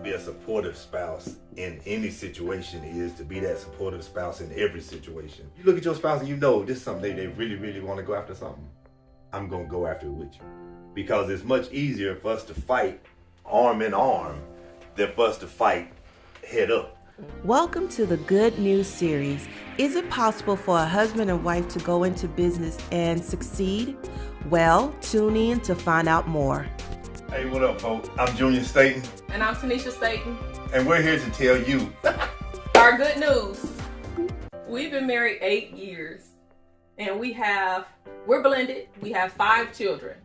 be a supportive spouse in any situation is to be that supportive spouse in every situation. You look at your spouse and you know this is something they really, really want to go after something. I'm going to go after it with you. Because it's much easier for us to fight arm in arm than for us to fight head up. Welcome to the Good News series. Is it possible for a husband and wife to go into business and succeed? Well, tune in to find out more. Hey, what up, folks? I'm Junior Staton. And I'm Tanisha Staton. And we're here to tell you our good news. We've been married 8 years. And we're blended. We have 5 children.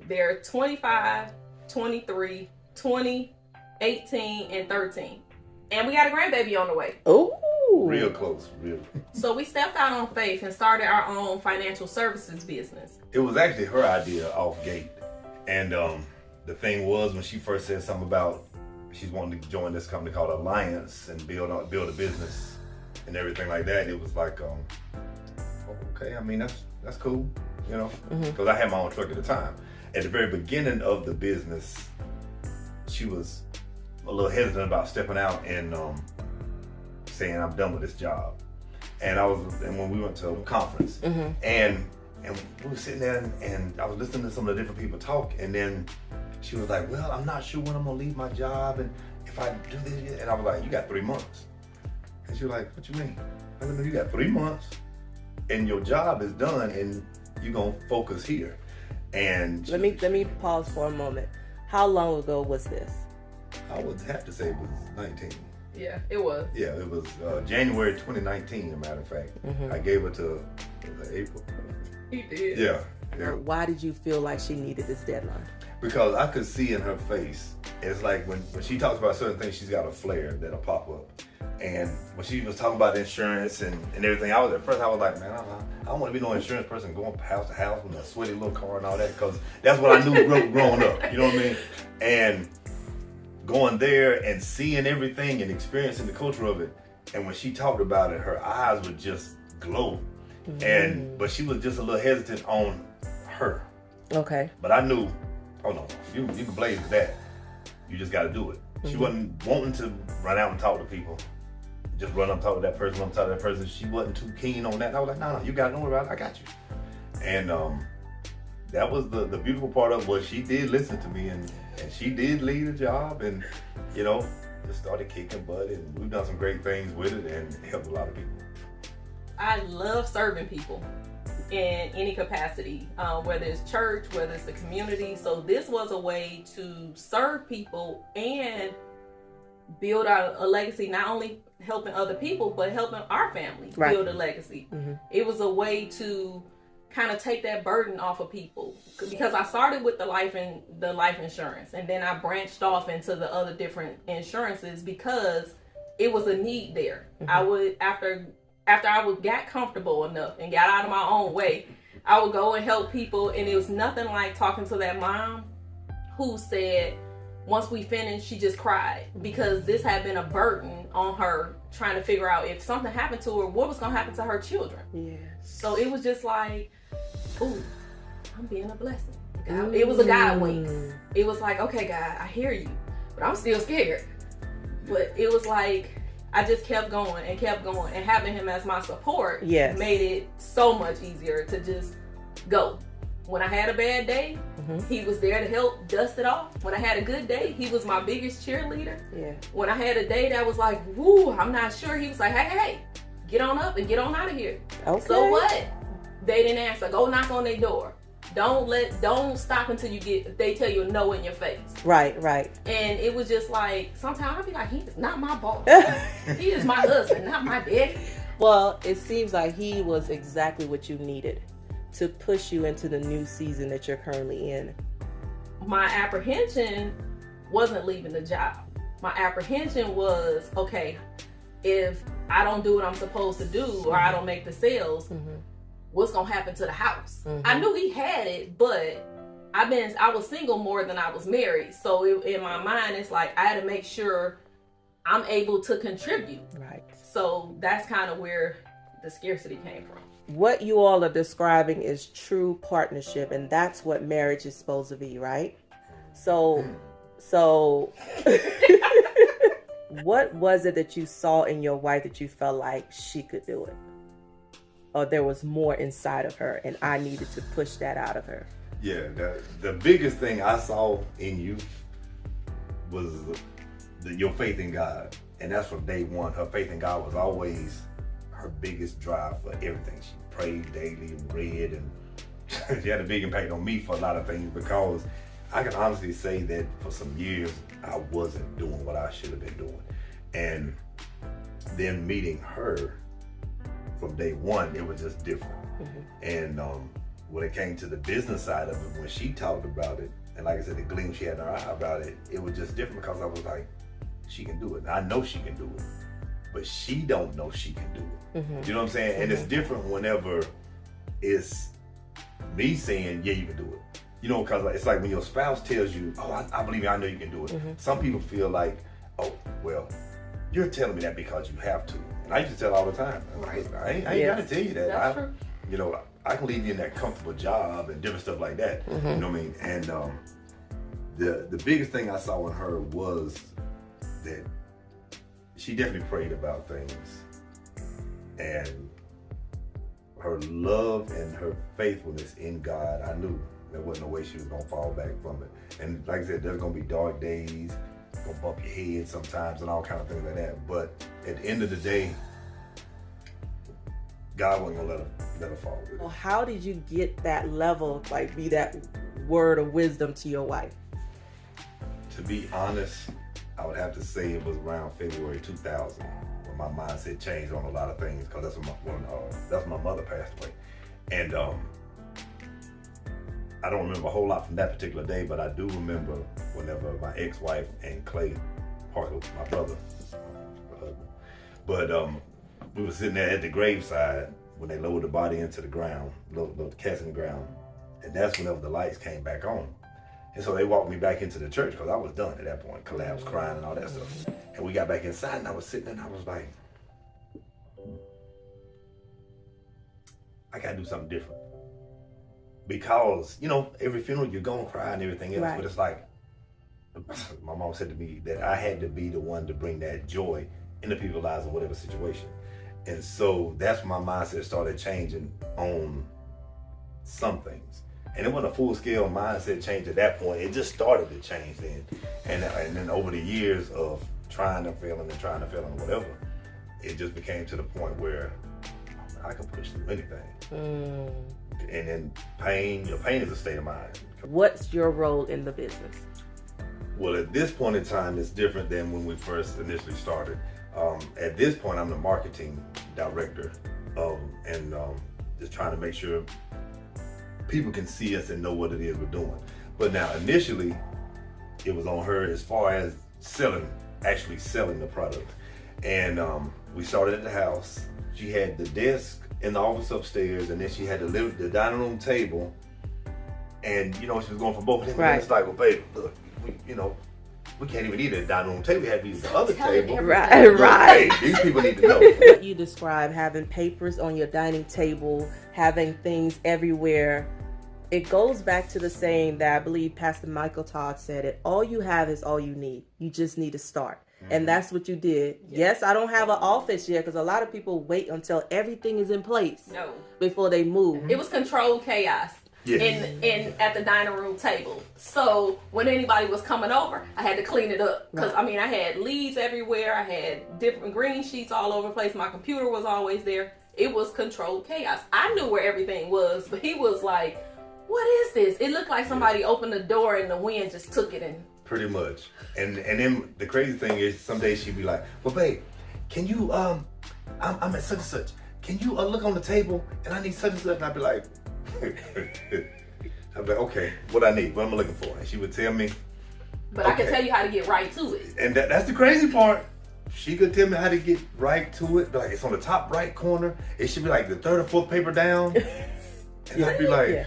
They're 25, 23, 20, 18, and 13. And we got a grandbaby on the way. Oh, real close, real. So we stepped out on faith and started our own financial services business. It was actually her idea off gate. And the thing was, when she first said something about she's wanting to join this company called Alliance and build a business and everything like that, it was like, okay, I mean, that's cool, you know, because I had my own truck at the time. At the very beginning of the business, she was a little hesitant about stepping out and saying I'm done with this job. And when we went to a conference, and we were sitting there and I was listening to some of the different people talk, and then she was like, well, I'm not sure when I'm gonna leave my job and if I do this, and I was like, you got 3 months. And she was like, what you mean? I said, no, you got 3 months and your job is done and you're gonna focus here. And let me pause for a moment. How long ago was this? I would have to say it was 19. Yeah, it was. Yeah, it was January 2019, as a matter of fact. I gave her to April. He did. Yeah. Why did you feel like she needed this deadline? Because I could see in her face, it's like when she talks about certain things, she's got a flare that'll pop up. And when she was talking about insurance and everything, at first I was like, man, I don't want to be no insurance person going house to house with a sweaty little car and all that, because that's what I knew growing up, you know what I mean? And going there and seeing everything and experiencing the culture of it, and when she talked about it, her eyes would just glow. But she was just a little hesitant on her. Okay. But I knew, oh no, you can blaze that. You just got to do it. She wasn't wanting to run out and talk to people. Just run up and talk to that person, She wasn't too keen on that. And I was like, no, you got to know about it. I got you. And that was the beautiful part of what she did listen to me, and she did lead a job, and you know, just started kicking butt, and we've done some great things with it and helped a lot of people. I love serving people in any capacity, whether it's church, whether it's the community. So this was a way to serve people and build a legacy, not only helping other people, but helping our family build a legacy. It was a way to kind of take that burden off of people, because I started with the life insurance, and then I branched off into the other different insurances because it was a need there. I would, after I got comfortable enough and got out of my own way, I would go and help people, and it was nothing like talking to that mom who said once we finished, she just cried because this had been a burden on her, trying to figure out if something happened to her, what was going to happen to her children. Yes. So it was just like, ooh, I'm being a blessing. It was a God wink. It was like, okay, God, I hear you, but I'm still scared. But it was like, I just kept going, and having him as my support made it so much easier to just go. When I had a bad day, he was there to help dust it off. When I had a good day, he was my biggest cheerleader. Yeah. When I had a day that was like, woo, I'm not sure, he was like, hey, get on up and get on out of here. Okay. So what? They didn't answer. Go knock on their door. Don't stop until they tell you no in your face. Right. And it was just like, sometimes I'd be like, he is not my boss. He is my husband, not my daddy. Well, it seems like he was exactly what you needed to push you into the new season that you're currently in. My apprehension wasn't leaving the job. My apprehension was, okay, if I don't do what I'm supposed to do, or I don't make the sales, what's gonna happen to the house? I knew he had it, but I was single more than I was married. So in my mind, it's like I had to make sure I'm able to contribute. Right. So that's kind of where the scarcity came from. What you all are describing is true partnership, and that's what marriage is supposed to be, right? So What was it that you saw in your wife that you felt like she could do it? Or there was more inside of her and I needed to push that out of her? Yeah, the biggest thing I saw in you was your faith in God. And that's from day one. Her faith in God was always her biggest drive for everything. She prayed daily and read, and she had a big impact on me for a lot of things, because I can honestly say that for some years I wasn't doing what I should have been doing. And then meeting her from day one, it was just different. And when it came to the business side of it, when she talked about it, and like I said, the gleam she had in her eye about it, it was just different, because I was like, she can do it. And I know she can do it, but she don't know she can do it. You know what I'm saying? And it's different whenever it's me saying, yeah, you can do it. You know, because it's like when your spouse tells you, oh, I believe you, I know you can do it. Some people feel like, oh, well, you're telling me that because you have to. And I used to tell all the time, I ain't got to tell you that. That's true. You know, I can leave you in that comfortable job and different stuff like that. You know what I mean? And the biggest thing I saw in her was that she definitely prayed about things, and her love and her faithfulness in God, I knew there wasn't no way she was gonna fall back from it. And like I said, there's gonna be dark days, gonna bump your head sometimes and all kind of things like that. But at the end of the day, God wasn't gonna let her fall with it. Well, how did you get that level, like be that word of wisdom to your wife? To be honest, I would have to say it was around February 2000 when my mindset changed on a lot of things, because that's when my mother passed away. And I don't remember a whole lot from that particular day, but I do remember whenever my ex-wife and Clay Parker, my brother, my husband, but we were sitting there at the graveside when they lowered the body into the ground, lowered the casket in the ground, and that's whenever the lights came back on. And so they walked me back into the church, because I was done at that point, collapsed, crying and all that stuff. And we got back inside, and I was sitting there and I was like, I gotta do something different. Because, you know, every funeral you're gonna cry and everything else, Right. but it's like, my mom said to me that I had to be the one to bring that joy in the people's lives in whatever situation. And so that's when my mindset started changing on some things. And it wasn't a full-scale mindset change at that point. It just started to change then. And then over the years of trying to fail and whatever, it just became to the point where I can push through anything. And then pain is a state of mind. What's your role in the business? Well, at this point in time, it's different than when we first initially started. At this point, I'm the marketing director, and just trying to make sure people can see us and know what it is we're doing. But now, initially, it was on her as far as actually selling the product. And we started at the house. She had the desk in the office upstairs, and then she had the dining room table. And, you know, she was going for both of them. Right. And it's like, well, babe, look, we can't even eat at the dining room table. We had to use the other table. Right. Hey, these people need to know. What you describe, having papers on your dining table, having things everywhere, it goes back to the saying that I believe Pastor Michael Todd said it, all you have is all you need. You just need to start. And that's what you did. Yes, I don't have an office yet, because a lot of people wait until everything is in place before they move. It was controlled chaos. In at the dining room table. So when anybody was coming over, I had to clean it up, because I had leaves everywhere. I had different green sheets all over the place. My computer was always there. It was controlled chaos. I knew where everything was, but he was like, what is this? It looked like somebody opened the door and the wind just took it in. Pretty much. And then the crazy thing is, some days she'd be like, well, babe, can you I'm at such and such, can you look on the table and I need such and such? And I'd be like okay, what I need, what am I looking for? And she would tell me, but I can tell you how to get right to it. And that's the crazy part. She could tell me how to get right to it. Like, it's on the top right corner. It should be like the third or fourth paper down. And I'd be like,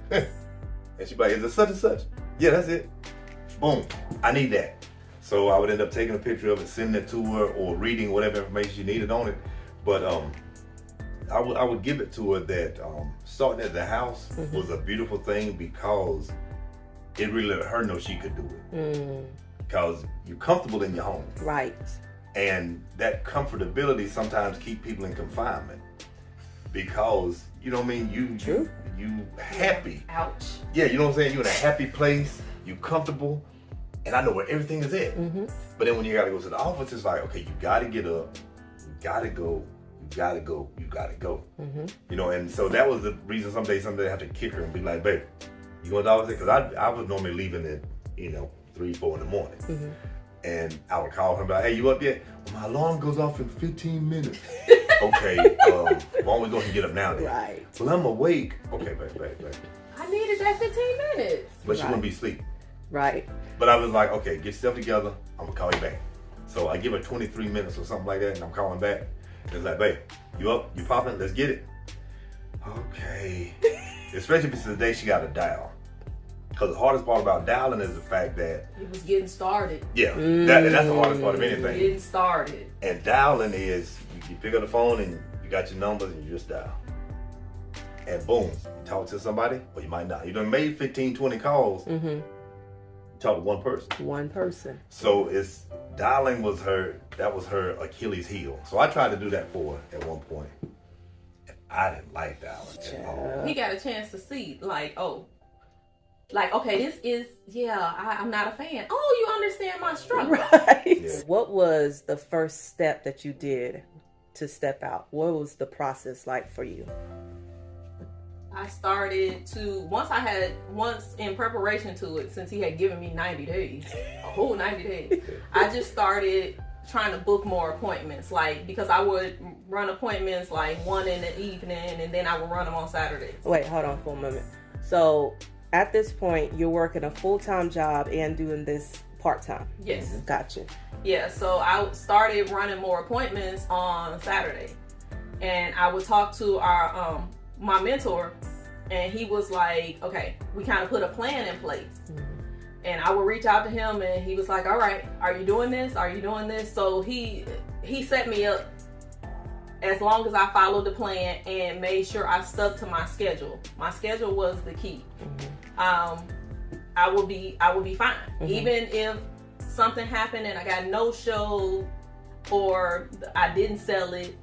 and she'd be like, is it such and such? Yeah, that's it. Boom, I need that. So I would end up taking a picture of it, sending it to her, or reading whatever information she needed on it. But I would give it to her that starting at the house was a beautiful thing, because it really let her know she could do it. because you're comfortable in your home. Right. And that comfortability sometimes keep people in confinement because, you know what I mean, you happy. Ouch. Yeah, you know what I'm saying? You're in a happy place, you comfortable, and I know where everything is at. Mm-hmm. But then when you gotta go to the office, it's like, okay, you gotta get up, you gotta go, you gotta go, you gotta go. Mm-hmm. You know, and so that was the reason someday I have to kick her and be like, babe, you going to the office? Because I was normally leaving at, 3, 4 in the morning. Mm-hmm. And I would call her and be like, hey, you up yet? Well, my alarm goes off in 15 minutes. Okay, why don't we go ahead and get up now then? Right. Well, I'm awake. Okay, babe. I needed that 15 minutes. But she Right. wouldn't be asleep. Right. But I was like, okay, get yourself together. I'm going to call you back. So I give her 23 minutes or something like that, and I'm calling back. And it's like, babe, you up? You popping? Let's get it. Okay. Especially if it's the day she got to dial. Because the hardest part about dialing is the fact that... It was getting started. Yeah, that's the hardest part of anything. Getting started. And dialing is, you pick up the phone and you got your numbers and you just dial. And boom, you talk to somebody, or you might not. You done made 15, 20 calls. Mm-hmm. You talk to one person. One person. So dialing was her Achilles heel. So I tried to do that for her at one point. And I didn't like dialing at all. He got a chance to see, okay, this is, I'm not a fan. Oh, you understand my struggle. Right. Yeah. What was the first step that you did to step out? What was the process like for you? I started to, once in preparation to it, since he had given me 90 days, a whole 90 days, I just started trying to book more appointments, because I would run appointments 1 in the evening, and then I would run them on Saturdays. Wait, hold on for a moment. So at this point, you're working a full-time job and doing this part-time? Yes. Gotcha. Yeah, so I started running more appointments on Saturday, and I would talk to my mentor, and he was like, okay, we kind of put a plan in place. Mm-hmm. And I would reach out to him, and he was like, all right, are you doing this? Are you doing this? So he set me up as long as I followed the plan and made sure I stuck to my schedule. My schedule was the key. Mm-hmm. I will be fine. Mm-hmm. Even if something happened and I got no show or I didn't sell it,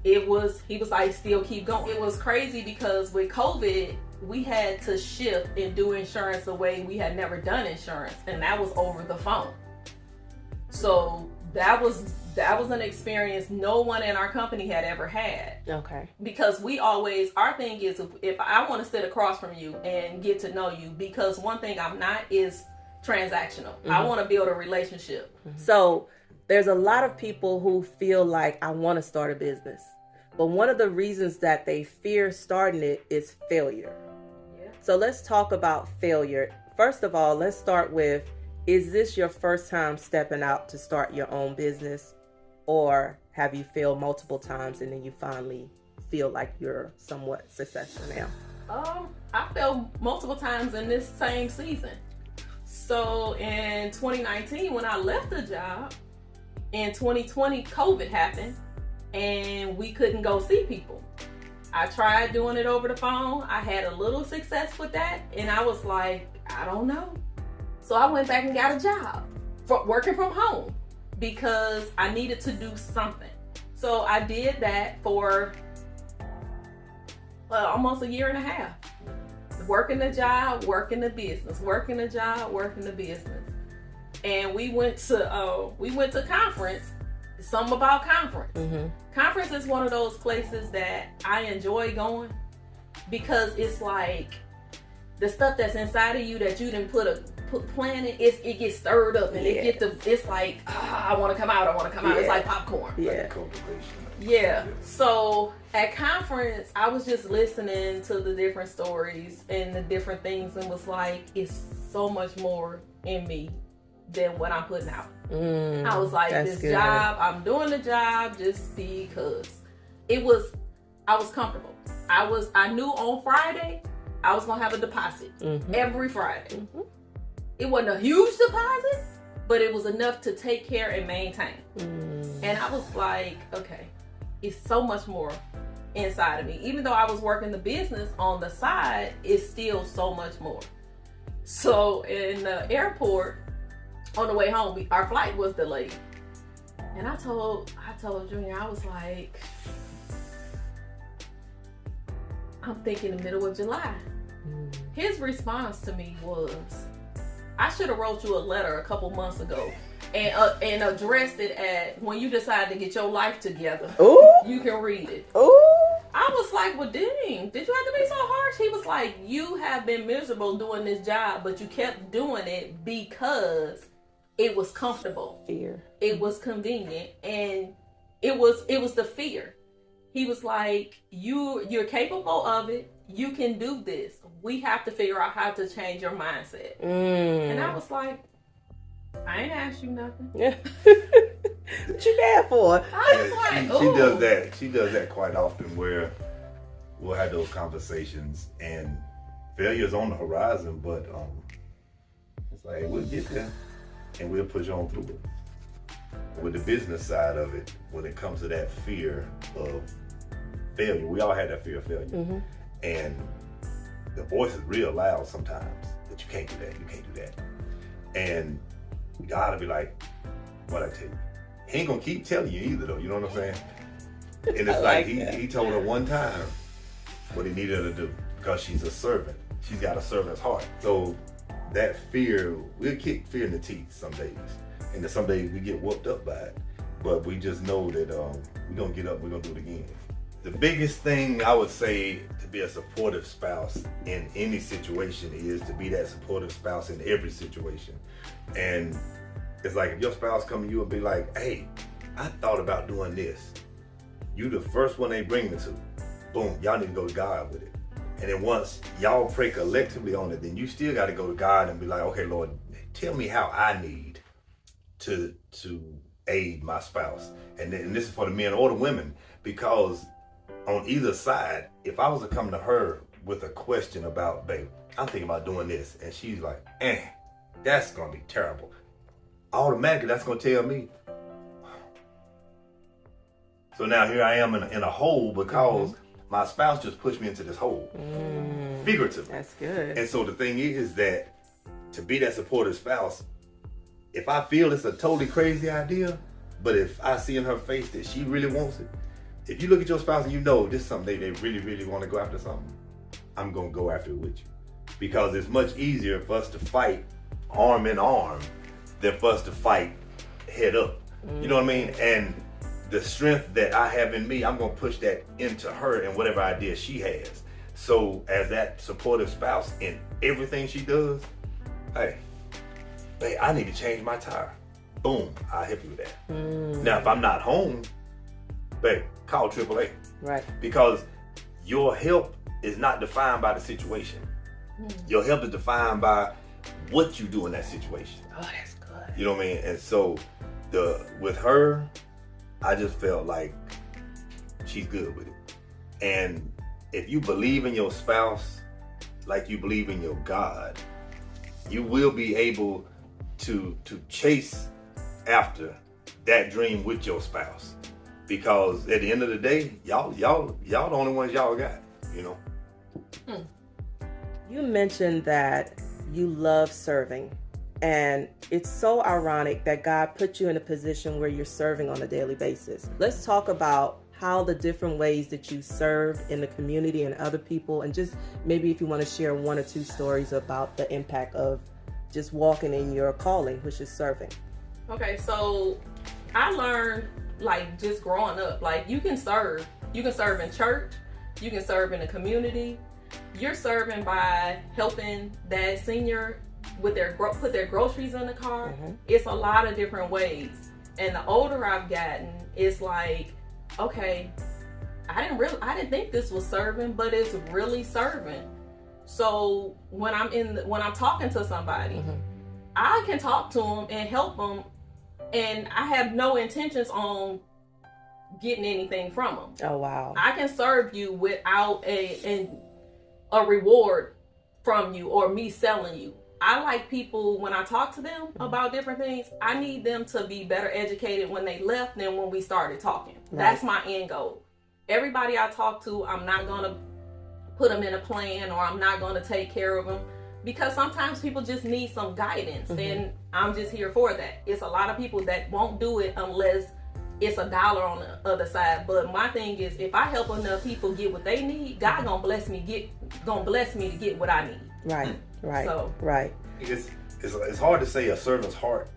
he was like, still keep going. It was crazy because with COVID, we had to shift and do insurance the way we had never done insurance, and that was over the phone. So that was an experience no one in our company had ever had. Okay. Because our thing is, if I want to sit across from you and get to know you, because one thing I'm not is transactional. Mm-hmm. I want to build a relationship. Mm-hmm. So there's a lot of people who feel like, I want to start a business, but one of the reasons that they fear starting it is failure. Yeah. So let's talk about failure. First of all, let's start with, is this your first time stepping out to start your own business, or have you failed multiple times and then you finally feel like you're somewhat successful now? I failed multiple times in this same season. So in 2019, when I left the job, in 2020, COVID happened and we couldn't go see people. I tried doing it over the phone. I had a little success with that, and I was like, I don't know. So I went back and got a job working from home because I needed to do something. So I did that for almost a year and a half. Working the job, working the business, working the job, working the business. And we went to conference. Something about conference. Mm-hmm. Conference is one of those places that I enjoy going because it's like the stuff that's inside of you that you didn't plan it gets stirred up and it's like, I want to come out. It's like popcorn. Yeah. Yeah. So at conference, I was just listening to the different stories and the different things and was like, it's so much more in me than what I'm putting out. I was like, this good job, I'm doing the job just because I was comfortable. I knew on Friday I was gonna have a deposit every Friday. Mm-hmm. It wasn't a huge deposit, but it was enough to take care and maintain. And I was like, okay, it's so much more inside of me. Even though I was working the business on the side, it's still so much more. So in the airport, on the way home, our flight was delayed. And I told Junior, I was like, I'm thinking the middle of July. His response to me was, I should have wrote you a letter a couple months ago and addressed it at when you decide to get your life together. Ooh. You can read it. Ooh. I was like, well, dang, did you have to be so harsh? He was like, you have been miserable doing this job, but you kept doing it because it was comfortable. Fear. It was convenient, and it was the fear. He was like, you're capable of it. You can do this. We have to figure out how to change your mindset. And I was like, I ain't asked you nothing. Yeah. What you mad for? I was like, she does that. She does that quite often, where we'll have those conversations and failure's on the horizon, but it's like, hey, we'll get there and we'll push on through it. With the business side of it, when it comes to that fear of failure, we all had that fear of failure. And the voice is real loud sometimes that you can't do that, you can't do that. And you gotta be like, what I tell you. He ain't gonna keep telling you either though, you know what I'm saying? And it's like he told her one time what he needed her to do, because she's a servant. She's got a servant's heart. So that fear, we'll kick fear in the teeth some days. And then some days we get whooped up by it. But we just know that we're gonna get up, we're gonna do it again. The biggest thing I would say to be a supportive spouse in any situation is to be that supportive spouse in every situation. And it's like if your spouse come to you and be like, hey, I thought about doing this. You the first one they bring me to. Boom, y'all need to go to God with it. And then once y'all pray collectively on it, then you still got to go to God and be like, okay, Lord, tell me how I need to aid my spouse. And this is for the men or the women, because on either side, if I was to come to her with a question about, babe, I'm thinking about doing this, and she's like, that's gonna be terrible. Automatically, that's gonna tell me. So now here I am in a hole because my spouse just pushed me into this hole, figuratively. That's good. And so the thing is that to be that supportive spouse, if I feel it's a totally crazy idea, but if I see in her face that she really wants it, if you look at your spouse and you know this is something they really, really want to go after something, I'm going to go after it with you. Because it's much easier for us to fight arm in arm than for us to fight head up. You know what I mean? And the strength that I have in me, I'm going to push that into her and whatever idea she has. So as that supportive spouse in everything she does, hey, I need to change my tire. Boom, I'll help you with that. Now, if I'm not home, babe, call AAA. Right. Because your help is not defined by the situation. Your help is defined by what you do in that situation. Oh, that's good. You know what I mean? And so with her, I just felt like she's good with it. And if you believe in your spouse like you believe in your God, you will be able to chase after that dream with your spouse. Because at the end of the day, y'all the only ones y'all got, you know. You mentioned that you love serving, and it's so ironic that God put you in a position where you're serving on a daily basis. Let's talk about how the different ways that you serve in the community and other people, and just maybe if you want to share one or two stories about the impact of just walking in your calling, which is serving. Okay, so I learned, like, just growing up, like, you can serve in church, you can serve in the community. You're serving by helping that senior with put their groceries in the car. It's a lot of different ways. And the older I've gotten, it's like, okay, I didn't think this was serving, but it's really serving. So when I'm talking to somebody, I can talk to them and help them, and I have no intentions on getting anything from them. Oh wow! I can serve you without a reward from you or me selling you. I like people, when I talk to them about different things, I need them to be better educated when they left than when we started talking. Right. That's my end goal. Everybody I talk to, I'm not going to put them in a plan, or I'm not going to take care of them. because sometimes people just need some guidance, and I'm just here for that. It's a lot of people that won't do it unless it's $1 on the other side. But my thing is, if I help enough people get what they need, God gonna bless me to get what I need. Right. So, right. It's hard to say a servant's heart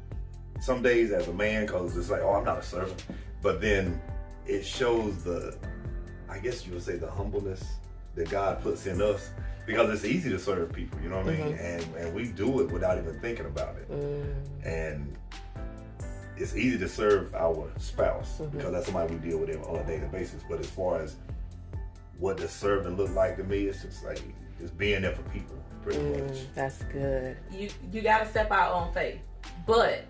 some days as a man, because it's like, oh, I'm not a servant. But then it shows I guess you would say, the humbleness that God puts in us, because it's easy to serve people, you know what I mean? And we do it without even thinking about it. And it's easy to serve our spouse because that's somebody we deal with on a daily basis. But as far as what does serving look like to me, it's just like, it's being there for people, pretty much. That's good. You got to step out on faith, but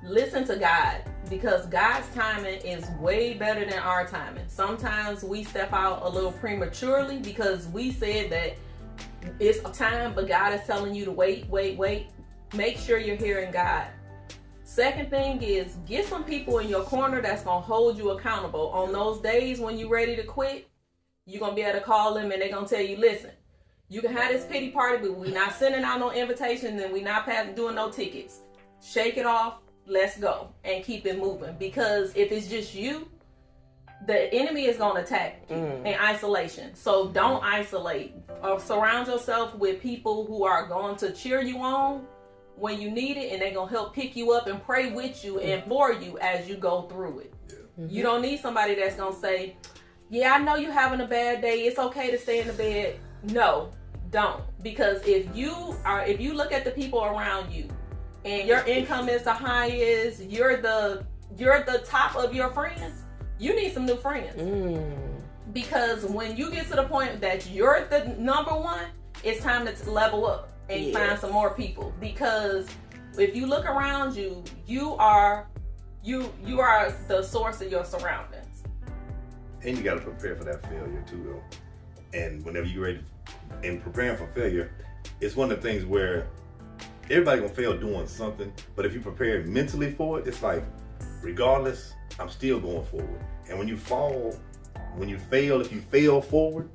listen to God, because God's timing is way better than our timing. Sometimes we step out a little prematurely because we said that it's a time, but God is telling you to wait. Make sure you're hearing God. Second thing is, get some people in your corner that's going to hold you accountable. On those days when you're ready to quit, you're going to be able to call them and they're going to tell you, listen, you can have this pity party, but we're not sending out no invitations and we're not doing no tickets. Shake it off. Let's go and keep it moving. Because if it's just you, the enemy is going to attack you in isolation. So don't isolate. Surround yourself with people who are going to cheer you on when you need it, and they're going to help pick you up and pray with you and for you as you go through it. You don't need somebody that's going to say, yeah, I know you're having a bad day. It's okay to stay in the bed. No, don't. Because if you look at the people around you and your income is the highest, you're the top of your friends, you need some new friends. Because when you get to the point that you're the number one, it's time to level up and find some more people. Because if you look around you, you are the source of your surroundings. And you got to prepare for that failure too, though. And whenever you're ready, in preparing for failure, it's one of the things where everybody gonna fail doing something, but if you prepare mentally for it, it's like, regardless, I'm still going forward. And when you fail, if you fail forward,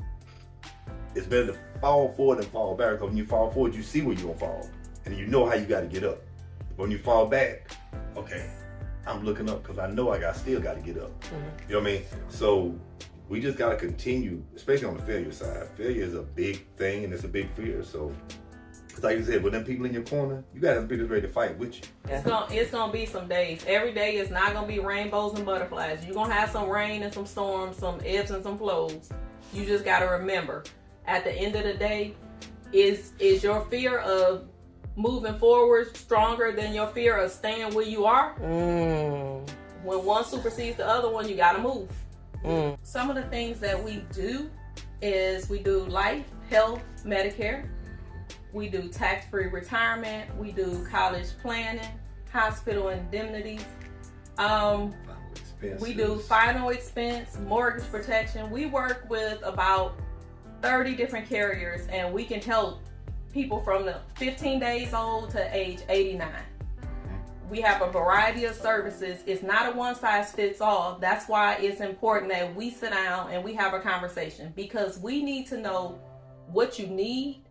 it's better to fall forward than fall back. Because when you fall forward, you see where you're gonna fall, and you know how you got to get up. But when you fall back, okay, I'm looking up because I know I still got to get up. You know what I mean? So we just got to continue, especially on the failure side. Failure is a big thing, and it's a big fear. So it's like you said, with them people in your corner, you got to be ready to fight with you. It's gonna be some days. Every day is not gonna be rainbows and butterflies. You're gonna have some rain and some storms, some ebbs and some flows. You just got to remember, at the end of the day, is your fear of moving forward stronger than your fear of staying where you are? When one supersedes the other one, you got to move. Some of the things that we do is we do life, health, Medicare. We do tax-free retirement. We do college planning, hospital indemnities. We do final expense, mortgage protection. We work with about 30 different carriers, and we can help people from the 15 days old to age 89. We have a variety of services. It's not a one size fits all. That's why it's important that we sit down and we have a conversation, because we need to know what you need,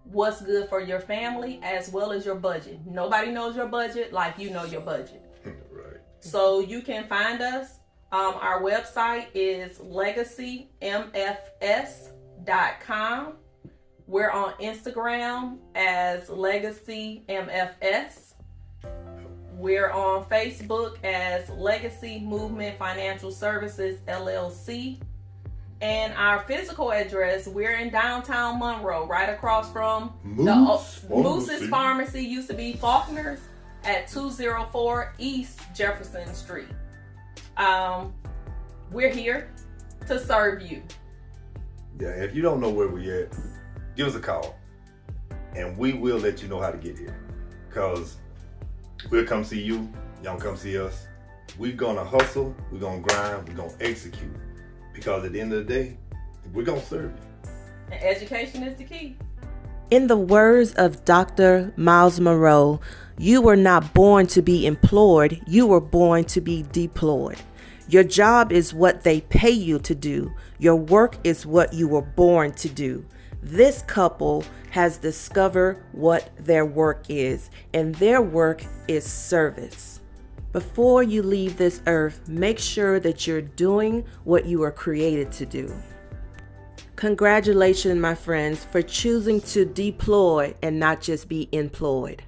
what's good for your family, as well as your budget. Nobody knows your budget like you know your budget. Right. So you can find us. Our website is legacymfs.com. We're on Instagram as LegacyMFS. We're on Facebook as Legacy Movement Financial Services, LLC. And our physical address, we're in downtown Monroe, right across from Moose's Pharmacy, used to be Faulkner's, at 204 East Jefferson Street. We're here to serve you. Yeah, if you don't know where we're at, give us a call, and we will let you know how to get here. Because we'll come see you, y'all come see us. We're gonna hustle, we're gonna grind, we're gonna execute. Because at the end of the day, we're gonna serve you. And education is the key. In the words of Dr. Myles Monroe, you were not born to be employed, you were born to be deployed. Your job is what they pay you to do. Your work is what you were born to do. This couple has discovered what their work is, and their work is service. Before you leave this earth, make sure that you're doing what you are created to do. Congratulations, my friends, for choosing to deploy and not just be employed.